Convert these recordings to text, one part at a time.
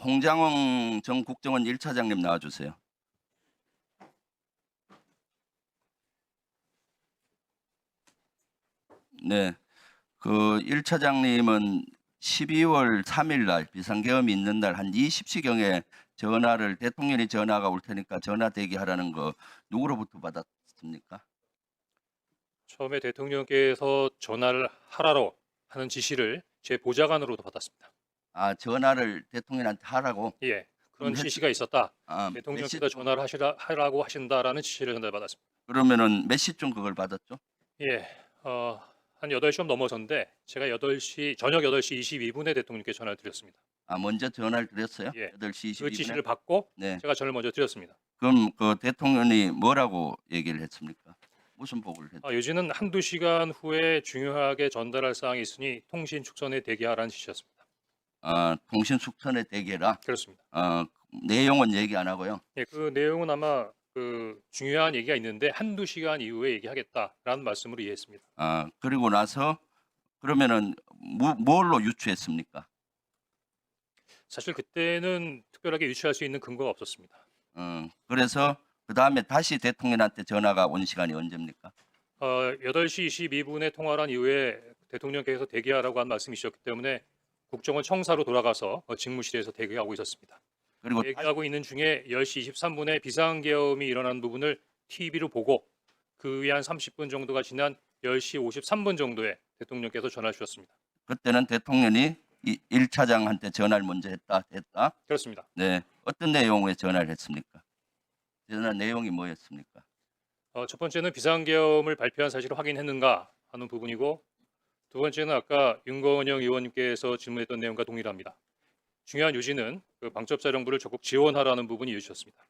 송장훈 전 국정원 1차장님 나와주세요. 네, 그 1차장님은 12월 3일 날 비상계엄이 있는 날 한 20시경에 전화를 대통령이 전화가 올 테니까 전화 대기하라는 거 누구로부터 받았습니까? 처음에 대통령께서 전화를 하라고 하는 지시를 제 보좌관으로도 받았습니다. 아, 전화를 대통령한테 하라고? 예, 그럼 그런 지시가 있었다. 몇 대통령께서 시쯤, 전화를 하라고 하신다라는 지시를 전달받았습니다. 그러면은 몇 시쯤 그걸 받았죠? 예, 한 8시 좀 넘어섰는데 제가 저녁 8시 22분에 대통령께 전화를 드렸습니다. 아, 먼저 전화를 드렸어요? 예, 8시 그 22분에? 지시를 받고 네. 제가 전화를 먼저 드렸습니다. 그럼 그 대통령이 뭐라고 얘기를 했습니까? 무슨 보고를 했죠? 요지는 한두 시간 후에 중요하게 전달할 사항이 있으니 통신 축선에 대기하라는 지시였습니다. 아, 통신 숙선에 대기해라. 그렇습니다. 내용은 얘기 안 하고요. 예, 그 내용은 아마 그 중요한 얘기가 있는데 한두 시간 이후에 얘기하겠다라는 말씀으로 이해했습니다. 그리고 나서 그러면은 뭘로 유추했습니까? 사실 그때는 특별하게 유추할 수 있는 근거가 없었습니다. 그래서 그 다음에 다시 대통령한테 전화가 온 시간이 언제입니까? 8시 22분에 통화를 한 이후에 대통령께서 대기하라고 한 말씀이셨기 때문에 국정원 청사로 돌아가서 직무실에서 대기하고 있었습니다. 그리고 대기하고 있는 중에 10시 23분에 비상계엄이 일어난 부분을 TV로 보고 그 위에 한 30분 정도가 지난 10시 53분 정도에 대통령께서 전화를 주셨습니다. 그때는 대통령이 1차장한테 전화를 먼저 했다. 그렇습니다. 네. 어떤 내용의 전화를 했습니까? 전화 내용이 뭐였습니까? 첫 번째는 비상계엄을 발표한 사실을 확인했는가 하는 부분이고 두 번째는 아까 윤건영 의원님께서 질문했던 내용과 동일합니다. 중요한 요지는 그 방첩사령부를 적극 지원하라는 부분이 요지였습니다.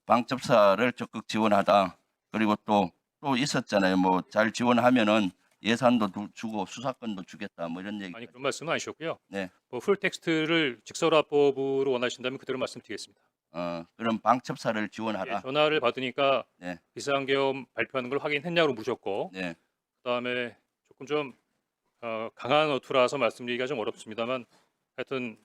방첩사를 적극 지원하다. 그리고 또 있었잖아요. 뭐 잘 지원하면은 예산도 주고 수사권도 주겠다. 뭐 이런 얘기. 아니 그런 말씀은 아니셨고요. 네. 풀 텍스트를 직설화법으로 원하신다면 그대로 말씀드리겠습니다. 그럼 방첩사를 지원하라. 예, 전화를 받으니까 네. 비상계엄 발표하는 걸 확인했냐고 물으셨고 네. 그다음에 조금 좀 강한 어투라서 말씀드리기가 좀 어렵습니다만 하여튼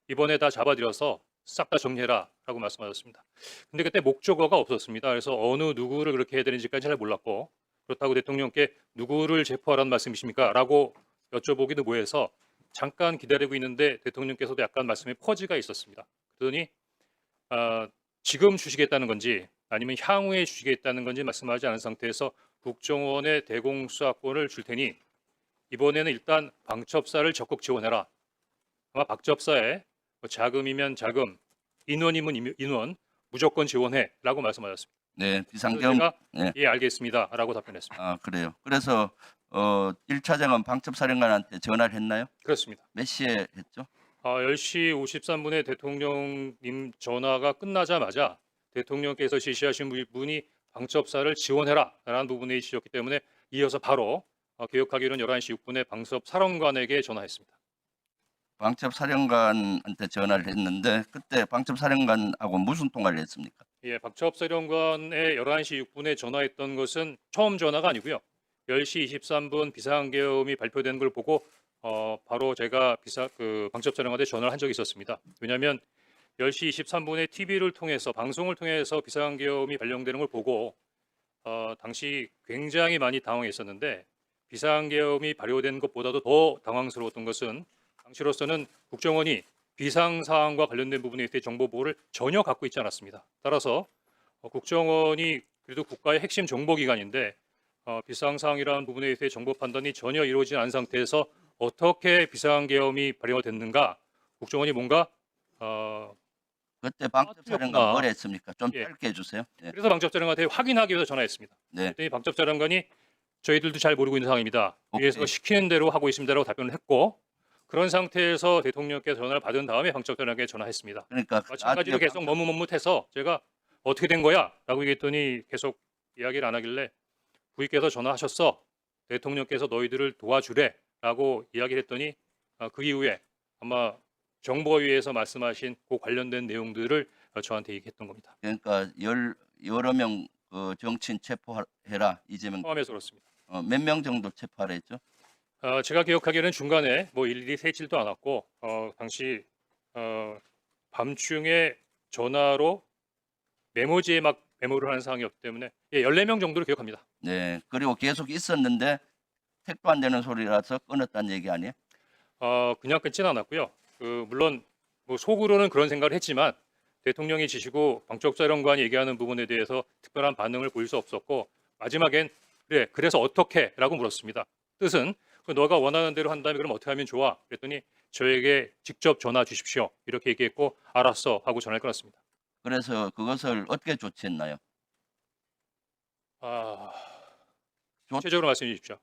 이번에 다 잡아들여서 싹 다 정리해라라고 말씀하셨습니다. 근데 그때 목적어가 없었습니다. 그래서 어느 누구를 그렇게 해야 되는지까지 잘 몰랐고 그렇다고 대통령께 누구를 체포하라는 말씀이십니까? 라고 여쭤보기도 뭐해서 잠깐 기다리고 있는데 대통령께서도 약간 말씀에 퍼즈가 있었습니다. 그러더니 지금 주시겠다는 건지 아니면 향후에 주시겠다는 건지 말씀하지 않은 상태에서 국정원의 대공수사권을 줄 테니 이번에는 일단 방첩사를 적극 지원해라. 아마 방첩사에 자금이면 자금, 인원이면 인원 무조건 지원해라고 말씀하셨습니다. 네. 그래서 비상계엄. 제가 네. 예 알겠습니다라고 답변했습니다. 그래요. 그래서 1차장은 방첩사령관한테 전화를 했나요? 그렇습니다. 몇 시에 했죠? 10시 53분에 대통령님 전화가 끝나자마자 대통령께서 지시하신 분이 방첩사를 지원해라라는 부분에 지셨기 때문에 이어서 바로 기억하기로는 11시 6분에 방첩사령관에게 전화했습니다. 방첩사령관한테 전화를 했는데 그때 방첩사령관하고 무슨 통화를 했습니까? 예, 박첩사령관의 11시 6분에 전화했던 것은 처음 전화가 아니고요. 10시 23분 비상계엄이 발표된 걸 보고 바로 제가 방첩사령관한테 전화를 한 적이 있었습니다. 왜냐하면 10시 23분에 TV를 통해서 방송을 통해서 비상계엄이 발령되는 걸 보고 당시 굉장히 많이 당황했었는데 비상계엄이 발효된 것보다도 더 당황스러웠던 것은 당시로서는 국정원이 비상 사항과 관련된 부분에 대해 정보 보호를 전혀 갖고 있지 않았습니다. 따라서 국정원이 그래도 국가의 핵심 정보기관인데 비상 사항이라는 부분에 대해 정보 판단이 전혀 이루어지지 않은 상태에서 어떻게 비상계엄이 발효됐는가 국정원이 뭔가 그때 방첩사령관 틀렸구나. 뭘 했습니까? 좀 예. 짧게 해주세요. 네. 그래서 방첩사령관한테 확인하기 위해서 전화했습니다. 네. 그랬더니 방첩사령관이 저희들도 잘 모르고 있는 상황입니다. 위에서 오케이. 시키는 대로 하고 있습니다라고 답변을 했고 그런 상태에서 대통령께 전화를 받은 다음에 방첩사령관에게 전화했습니다. 그러니까 마찬가지로 계속 머뭇머뭇해서 제가 어떻게 된 거야? 라고 얘기했더니 계속 이야기를 안 하길래 부위께서 전화하셨어. 대통령께서 너희들을 도와주래 라고 이야기를 했더니 그 이후에 아마 정보위에서 말씀하신 그 관련된 내용들을 저한테 얘기했던 겁니다. 그러니까 여러 명 정치인 체포해라 이재명. 포함해서 그렇습니다. 몇 명 정도 체포하라 했죠? 제가 기억하기에는 중간에 뭐 일일이 세지도 않았고 당시 밤중에 전화로 메모지에 막 메모를 하는 상황이었기 때문에 14명 정도로 기억합니다. 네. 그리고 계속 있었는데 택도 안 되는 소리라서 끊었다는 얘기 아니에요? 그냥 끊지는 않았고요. 물론 뭐 속으로는 그런 생각을 했지만 대통령이 지시고 방첩사령관이 얘기하는 부분에 대해서 특별한 반응을 보일 수 없었고 마지막엔 그래 그래서 어떻게?라고 물었습니다. 뜻은 너가 원하는 대로 한다면 그럼 어떻게 하면 좋아? 그랬더니 저에게 직접 전화 주십시오. 이렇게 얘기했고 알았어 하고 전화를 끊었습니다. 그래서 그것을 어떻게 조치했나요? 조- 구체적으로 말씀해 주십시오.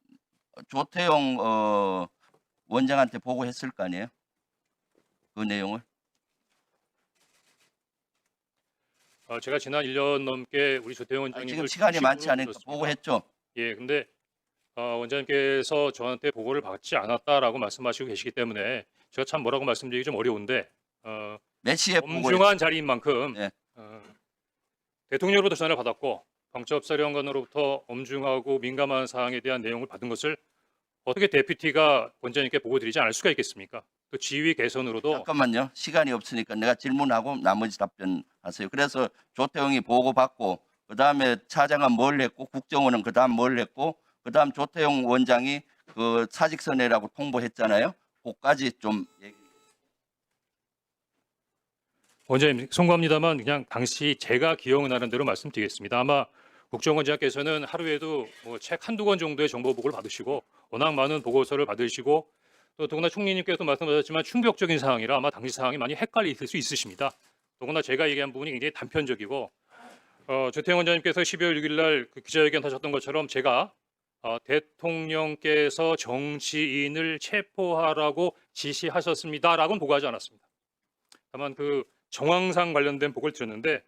조태용 원장한테 보고했을 거 아니에요? 그 내용을? 제가 지난 1년 넘게 우리 조태용 아니, 원장님을 지금 시간이 많지 수시로 않으니까 들었습니다. 보고했죠. 예, 근데 원장님께서 저한테 보고를 받지 않았다라고 말씀하시고 계시기 때문에 제가 참 뭐라고 말씀드리기 좀 어려운데 몇 시에 보고했죠? 엄중한 자리인 만큼 네. 대통령으로부터 전화를 받았고 방첩사령관으로부터 엄중하고 민감한 사항에 대한 내용을 받은 것을 어떻게 데피티가 원장님께 보고드리지 않을 수가 있겠습니까? 또 지휘 개선으로도 잠깐만요. 시간이 없으니까 내가 질문하고 나머지 답변하세요. 그래서 조태용이 보고받고 그다음에 차장은 뭘 했고 국정원은 그다음 뭘 했고 그다음 조태용 원장이 그 사직서내라고 통보했잖아요. 그까지 좀 얘기. 원장님 송구합니다만 그냥 당시 제가 기억나는 대로 말씀드리겠습니다. 아마 국정원장께서는 하루에도 뭐 책 한두 권 정도의 정보 보고를 받으시고 워낙 많은 보고서를 받으시고 또 더구나 총리님께서도 말씀하셨지만 충격적인 상황이라 아마 당시 상황이 많이 헷갈리실 수 있으십니다. 더구나 제가 얘기한 부분이 굉장히 단편적이고 조태용 원장님께서 12월 6일 날 그 기자회견 하셨던 것처럼 제가 대통령께서 정치인을 체포하라고 지시하셨습니다라고는 보고하지 않았습니다. 다만 그 정황상 관련된 보고를 드렸는데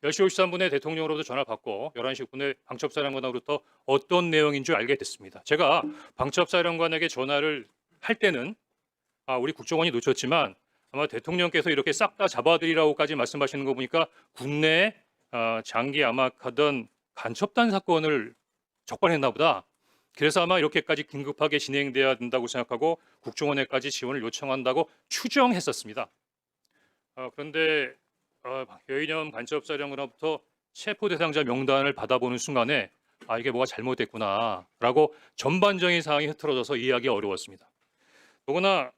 10시 53분에 대통령으로부터 전화를 받고 11시 6분에 방첩사령관으로부터 어떤 내용인 줄 알게 됐습니다. 제가 방첩사령관에게 전화를 할 때는 우리 국정원이 놓쳤지만 아마 대통령께서 이렇게 싹 다 잡아드리라고까지 말씀하시는 거 보니까 국내에 장기 암약하던 간첩단 사건을 적발했나 보다. 그래서 아마 이렇게까지 긴급하게 진행돼야 된다고 생각하고 국정원에까지 지원을 요청한다고 추정했었습니다. 그런데 여인영 간첩사령관으로부터 체포 대상자 명단을 받아보는 순간에 이게 뭐가 잘못됐구나라고 전반적인 상황이 흐트러져서 이해하기 어려웠습니다. 더구나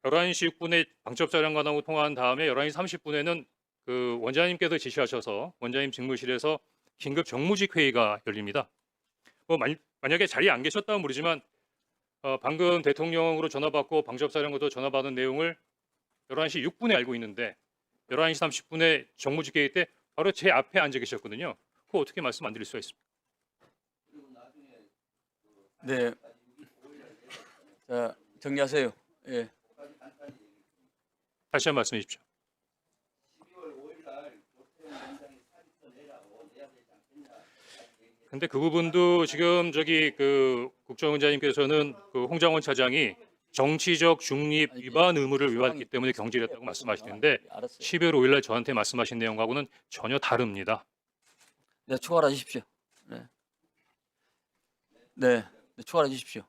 11시 6분에 방첩사령관하고 통화한 다음에 11시 30분에는 그 원장님께서 지시하셔서 원장님 직무실에서 긴급 정무직 회의가 열립니다. 뭐 만약에 자리에 안 계셨다면 모르지만 방금 대통령으로 전화받고 방첩사령관으로 전화받은 내용을 11시 6분에 알고 있는데 11시 30분에 정무직 회의 때 바로 제 앞에 앉아 계셨거든요. 그거 어떻게 말씀 안 드릴 수가 있습니까? 네. 자, 정리하세요. 예. 다시 한번 말씀해 주십시오. 근데 그 부분도 지금 그 국정원장님께서는 그 홍장원 차장이 정치적 중립 위반 의무를 위반했기 때문에 경질했다고 말씀하시는데 알았어요. 12월 5일 날 저한테 말씀하신 내용하고는 전혀 다릅니다. 네, 추가해 주십시오. 네. 네, 추가해 주십시오.